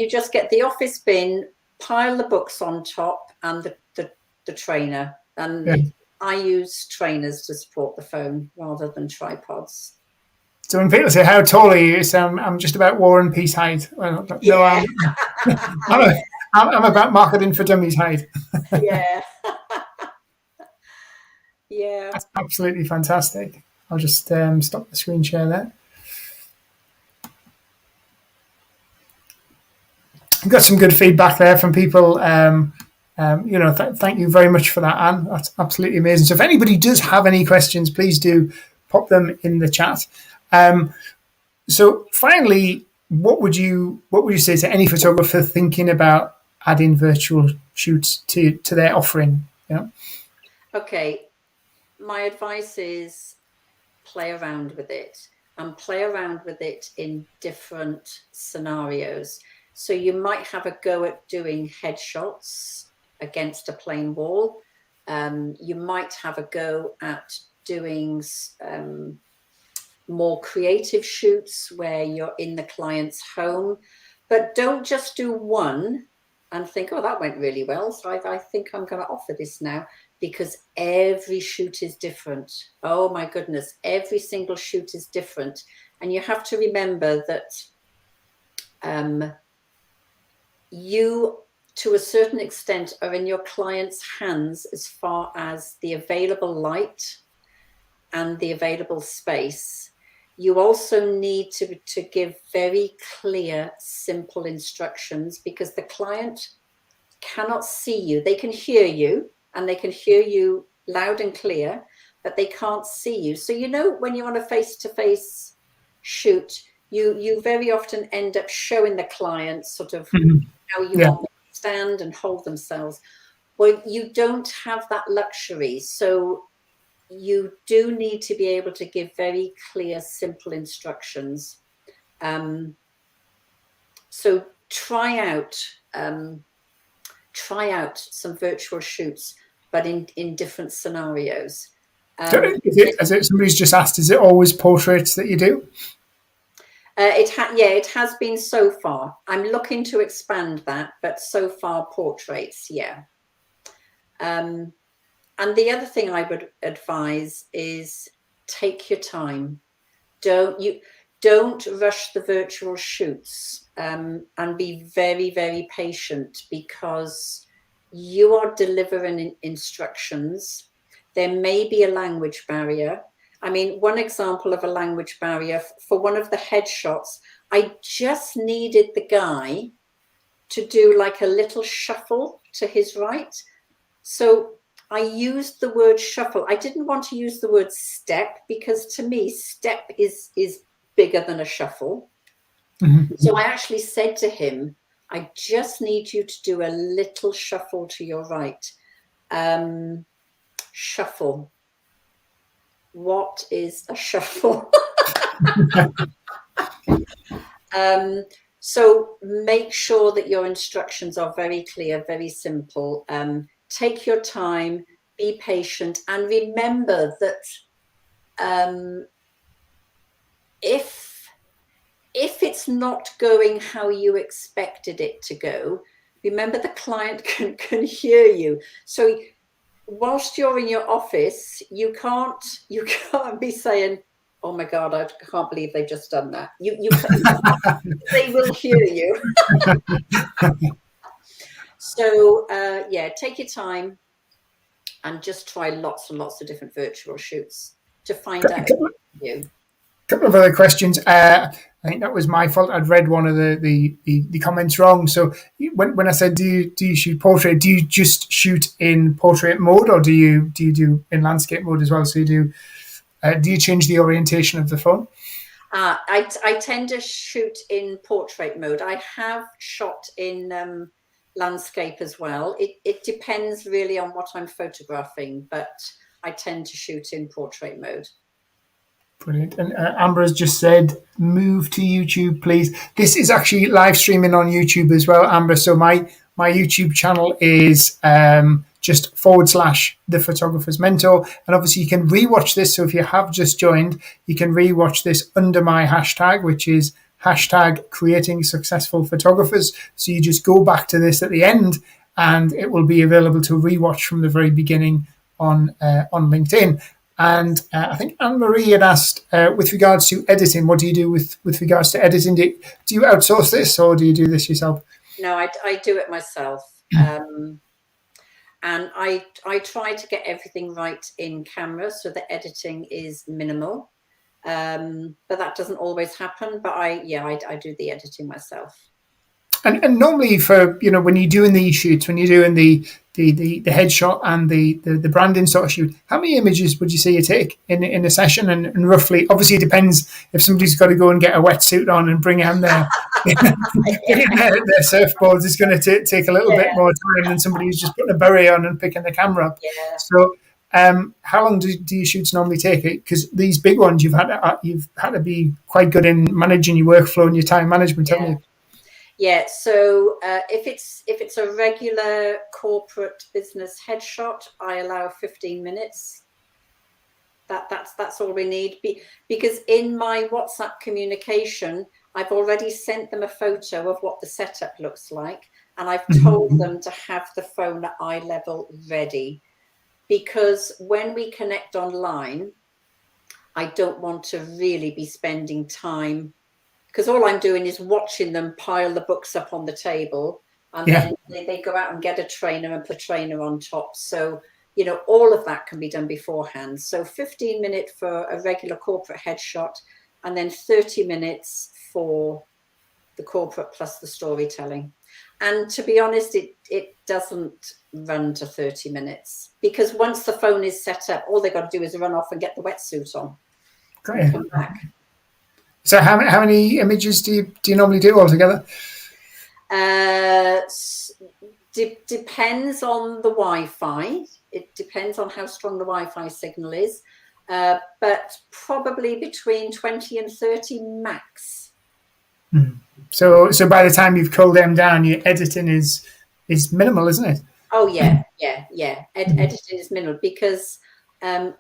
just get the office bin, pile the books on top, and the trainer. And I use trainers to support the phone rather than tripods. So when people say, how tall are you? So I'm just about War and Peace height. Well, no, I'm about Marketing for Dummies height. Yeah. Yeah. That's absolutely fantastic. I'll just stop the screen share there. got some good feedback there from people. Thank you very much for that, Anne. That's absolutely amazing. So if anybody does have any questions, please do pop them in the chat. So finally, what would you say to any photographer thinking about adding virtual shoots to their offering? Yeah. Okay, my advice is play around with it, and play around with it in different scenarios. So you might have a go at doing headshots against a plain wall. You might have a go at doing more creative shoots where you're in the client's home, but don't just do one and think, oh, that went really well, so I think I'm going to offer this now, because every shoot is different. Oh my goodness, every single shoot is different. And you have to remember that you, to a certain extent, are in your client's hands as far as the available light and the available space. You also need to give very clear, simple instructions, because the client cannot see you. They can hear you, and they can hear you loud and clear, but they can't see you. So, when you're on a face-to-face shoot, you very often end up showing the client sort of how you want them to stand and hold themselves. Well, you don't have that luxury. So you do need to be able to give very clear, simple instructions. So try out some virtual shoots, but in different scenarios. Somebody's just asked, is it always portraits that you do? It has been so far. I'm looking to expand that, but so far portraits, yeah. And the other thing I would advise is take your time. Don't rush the virtual shoots, and be very, very patient, because you are delivering instructions. There may be a language barrier. I mean, one example of a language barrier, for one of the headshots, I just needed the guy to do like a little shuffle to his right. So I used the word shuffle. I didn't want to use the word step, because to me, step is bigger than a shuffle. Mm-hmm. So I actually said to him, I just need you to do a little shuffle to your right. Shuffle. What is a shuffle? So make sure that your instructions are very clear, very simple. Take your time, be patient, and remember that if it's not going how you expected it to go, remember the client can hear you. So whilst you're in your office, you can't be saying, oh my God, I can't believe they've just done that. They will hear you. So take your time and just try lots and lots of different virtual shoots to find out you. Couple of other questions. I think that was my fault. I'd read one of the comments wrong. So when I said do you shoot portrait, do you just shoot in portrait mode, or do you do in landscape mode as well? So do you change the orientation of the phone? I tend to shoot in portrait mode. I have shot in landscape as well. It depends really on what I'm photographing, but I tend to shoot in portrait mode. Brilliant. And Amber has just said, move to YouTube, please. This is actually live streaming on YouTube as well, Amber. So my YouTube channel is just /The Photographer's Mentor. And obviously you can rewatch this. So if you have just joined, you can rewatch this under my hashtag, which is hashtag creating successful photographers. So you just go back to this at the end, and it will be available to rewatch from the very beginning on LinkedIn. And I think Anne-Marie had asked, with regards to editing, what do you do with regards to editing? Do you outsource this, or do you do this yourself? No, I do it myself. And I try to get everything right in camera, so the editing is minimal. But that doesn't always happen. But I do the editing myself. And normally for, when you're doing these shoots, when you're doing the headshot and the branding sort of shoot, how many images would you say you take in a session? And roughly, obviously, it depends if somebody's got to go and get a wetsuit on and bring in their their surfboards. It's going to take a little bit more time than somebody who's just putting a beret on and picking the camera up. Yeah. So, how long do your shoots normally take? Because these big ones, you've had to be quite good in managing your workflow and your time management, haven't you? Yeah, so if it's a regular corporate business headshot, I allow 15 minutes. That's all we need. Because in my WhatsApp communication, I've already sent them a photo of what the setup looks like, and I've told them to have the phone at eye level ready. Because when we connect online, I don't want to really be spending time, because all I'm doing is watching them pile the books up on the table, and then they go out and get a trainer and put a trainer on top. So, all of that can be done beforehand. So 15 minutes for a regular corporate headshot, and then 30 minutes for the corporate plus the storytelling. And to be honest, it doesn't run to 30 minutes, because once the phone is set up, all they've got to do is run off and get the wetsuit on. Great. Come back. So how many images do you normally do altogether? Depends on the Wi-Fi. It depends on how strong the Wi-Fi signal is, but probably between 20 and 30 max. So by the time you've culled them down, your editing is minimal, isn't it? Oh yeah. Editing is minimal, because in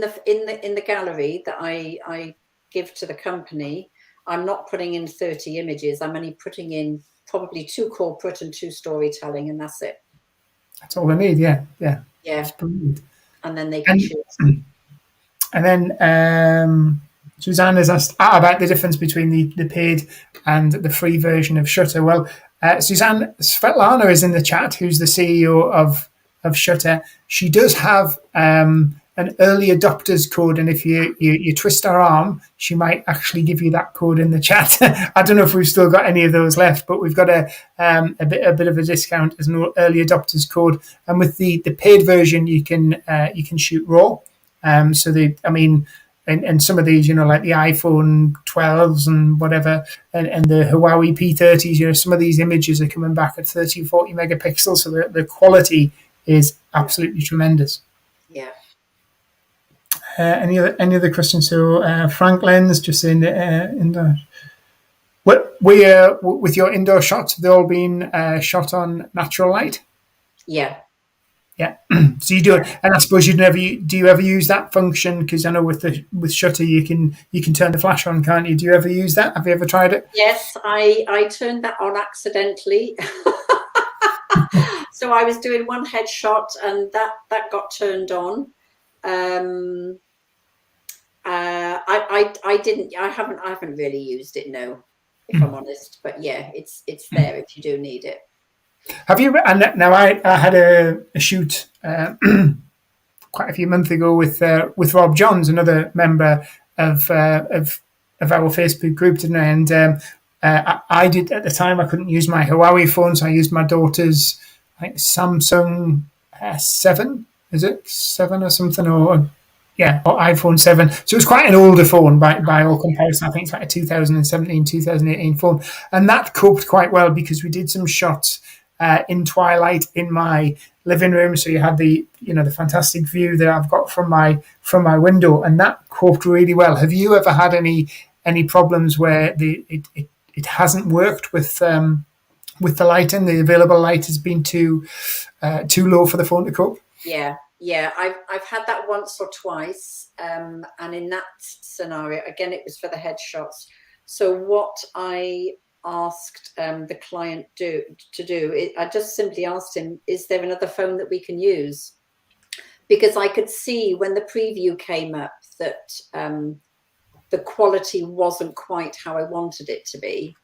the gallery that I give to the company, I'm not putting in 30 images. I'm only putting in probably 2 corporate and 2 storytelling, and that's it. That's all I need. Yeah. That's brilliant. And then they can choose. And then Suzanne has asked about the difference between the paid and the free version of Shutter. Well, Suzanne, Svetlana is in the chat, who's the CEO of Shutter. She does have an early adopters code, and if you twist her arm, she might actually give you that code in the chat. I don't know if we've still got any of those left, but we've got a bit of a discount as an early adopters code. And with the paid version, you can shoot RAW. And some of these, like the iPhone 12s and whatever, and the Huawei P30s, some of these images are coming back at 30, 40 megapixels, so the quality is absolutely tremendous. Yeah. Any other questions? So Franklin's just saying indoor. With your indoor shots, have they all been shot on natural light? Yeah. Yeah. So you do it, and I suppose do you ever use that function? Because I know with Shutter you can turn the flash on, can't you? Do you ever use that? Have you ever tried it? Yes, I turned that on accidentally. So I was doing one headshot and that got turned on. I haven't really used it, no, if I'm honest. But yeah, it's there if you do need it. Have you? And now I had a shoot quite a few months ago with Rob Johns, another member of our Facebook group, didn't I? And I did at the time. I couldn't use my Huawei phone, so I used my daughter's, I think, Samsung S7. Is it 7 or something? Or iPhone 7. So it's quite an older phone by all comparison. I think it's like a 2017, 2018 phone. And that coped quite well because we did some shots in twilight in my living room. So you had the fantastic view that I've got from my window, and that coped really well. Have you ever had any problems where it hasn't worked with the lighting? The available light has been too low for the phone to cope? Yeah, I've had that once or twice, and in that scenario, again, it was for the headshots. So what I asked the client to do, I just simply asked him, is there another phone that we can use? Because I could see when the preview came up that the quality wasn't quite how I wanted it to be.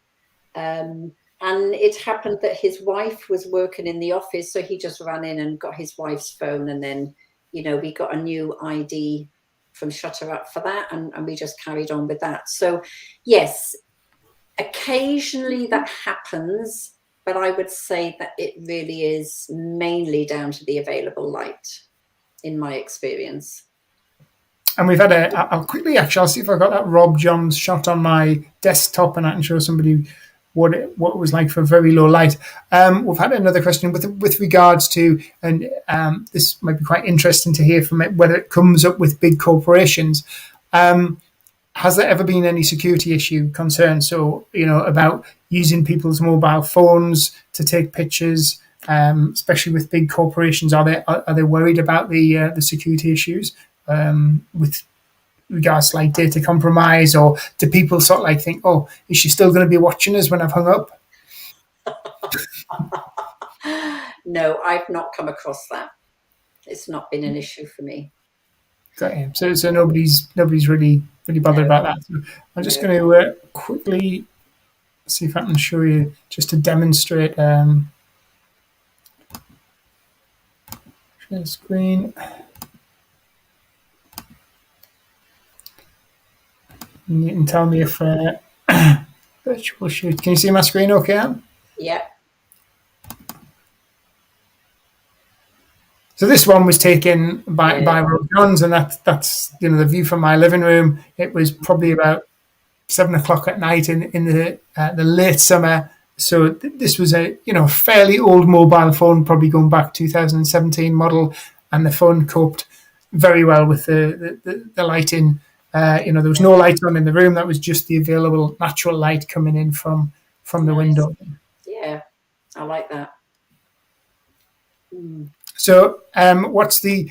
And it happened that his wife was working in the office, so he just ran in and got his wife's phone, and then, we got a new ID from Shutter Up for that, and we just carried on with that. So, yes, Occasionally that happens, but I would say that it really is mainly down to the available light, in my experience. And we've had I'll quickly, actually, I'll see if I've got that Rob Johns shot on my desktop and I can show somebody what it was like for very low light. We've had another question with regards to, and this might be quite interesting to hear from it, whether it comes up with big corporations. Has there ever been any security issue concern? So, about using people's mobile phones to take pictures, especially with big corporations? Are they worried about the security issues with regards to like data compromise, or do people sort of like think, oh, is she still going to be watching us when I've hung up? No, I've not come across that. It's not been an issue for me. So nobody's really bothered about that. So I'm just going to quickly see if I can show you just to demonstrate. Share screen. And you can tell me if virtual shoot. Can you see my screen okay, Anne? Yeah. So this one was taken by Rob Johns, and that's the view from my living room. It was probably about 7 o'clock at night in the late summer. So this was a fairly old mobile phone, probably going back 2017 model, and the phone coped very well with the lighting. There was no light on in the room. That was just the available natural light coming in from the window. Yeah, I like that. So, what's the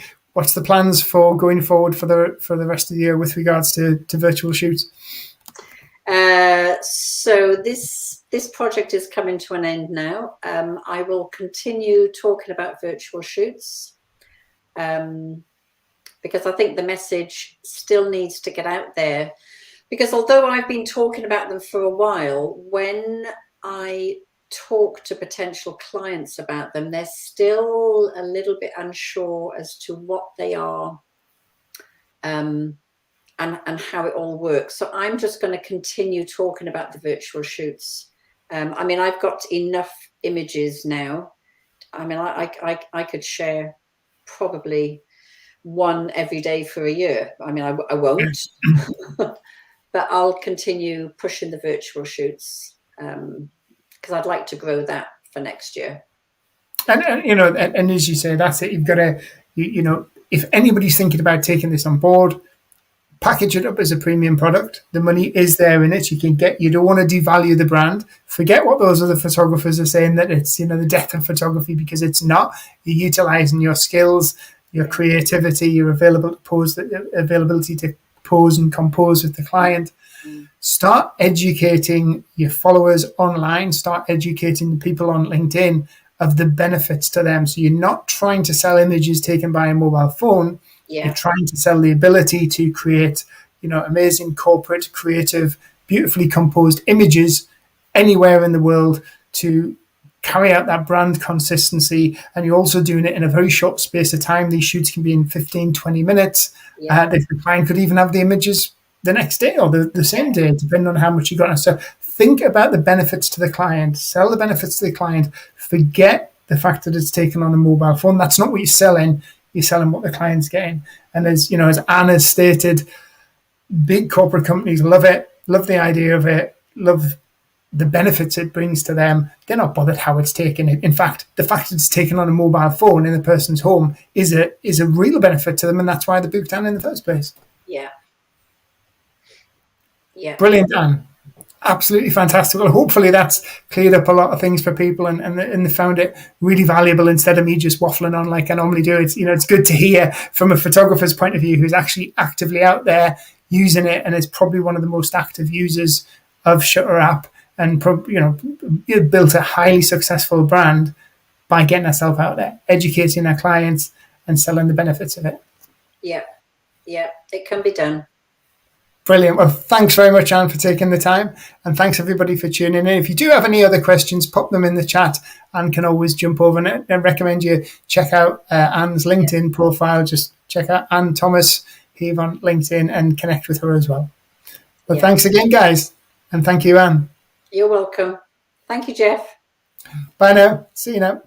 plans for going forward for the rest of the year with regards to virtual shoots? So this project is coming to an end now. I will continue talking about virtual shoots because I think the message still needs to get out there. Because although I've been talking about them for a while, when I talk to potential clients about them, they're still a little bit unsure as to what they are and how it all works. So I'm just going to continue talking about the virtual shoots. I've got enough images now. I could share probably one every day for a year. I won't, but I'll continue pushing the virtual shoots because I'd like to grow that for next year. And as you say, that's it. You've got to, if anybody's thinking about taking this on board, package it up as a premium product. The money is there in it. You don't want to devalue the brand. Forget what those other photographers are saying, that it's, the death of photography, because it's not. You're utilizing your skills, your creativity, your availability to pose and compose with the client. Start educating your followers online. Start educating the people on LinkedIn of the benefits to them. So you're not trying to sell images taken by a mobile phone. Yeah. You're trying to sell the ability to create, amazing corporate, creative, beautifully composed images anywhere in the world to carry out that brand consistency. And you're also doing it in a very short space of time. These shoots can be in 15, 20 minutes. Yeah. The client could even have the images the next day or the same day, depending on how much you got. So think about the benefits to the client, sell the benefits to the client, forget the fact that it's taken on a mobile phone. That's not what you're selling. You're selling what the client's getting. And as Anne has stated, big corporate companies love it, love the idea of it, love the benefits it brings to them. They're not bothered how it's taken. In fact, the fact it's taken on a mobile phone in the person's home is a real benefit to them, and that's why they booked Anne in the first place. Yeah. Yeah. Brilliant, Anne. Absolutely fantastic. Well, hopefully that's cleared up a lot of things for people and they found it really valuable instead of me just waffling on like I normally do. It's good to hear from a photographer's point of view who's actually actively out there using it and is probably one of the most active users of Shutter app and built a highly successful brand by getting herself out there, educating her clients and selling the benefits of it. Yeah. Yeah. It can be done. Brilliant. Well, thanks very much, Anne, for taking the time. And thanks, everybody, for tuning in. If you do have any other questions, pop them in the chat. Anne can always jump over, and I recommend you check out Anne's LinkedIn profile. Just check out Anne Thomas here on LinkedIn and connect with her as well. But thanks again, guys. And thank you, Anne. You're welcome. Thank you, Jeff. Bye now. See you now.